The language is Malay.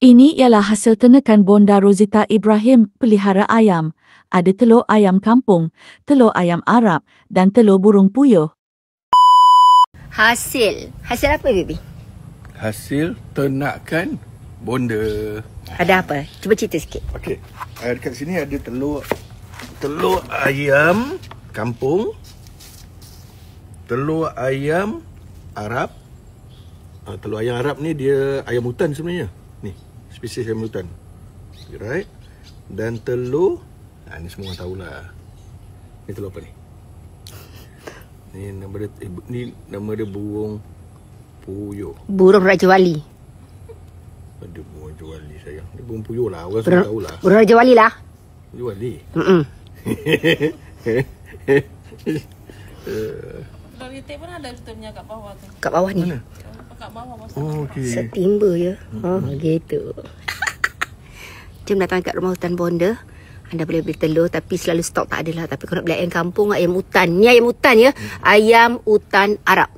Ini ialah hasil tenakan Bonda Rozita Ibrahim, pelihara ayam. Ada telur ayam kampung, telur ayam Arab dan telur burung puyuh. Hasil apa, baby? Hasil ternakan bonda. Ada apa? Cuba cerita sikit. Okey. Dekat sini ada telur ayam kampung, telur ayam Arab. Telur ayam Arab ni dia ayam hutan sebenarnya. Ni, spesies ayam hutan. Right? Dan telur, ni semua orang tahulah. Ni telur apa ni? Ni nama dia burung puyuh. Burung Raja Wali. Ada burung Raja Wali sayang. Dia burung puyuh lah, orang semua tahulah. Burung Raja Wali lah. Raja Wali. Kalau retik pun ada kita punya kat bawah tu. Kat bawah ni. Mana? Kat bawah masa. Oh, okey. Setimba je. Gitu. Jom datang kat rumah hutan bonda. Anda boleh beli telur tapi selalu stok tak adalah. Tapi kalau nak beli ayam kampung, ayam hutan. Ni ayam hutan ya. Ayam hutan Arab.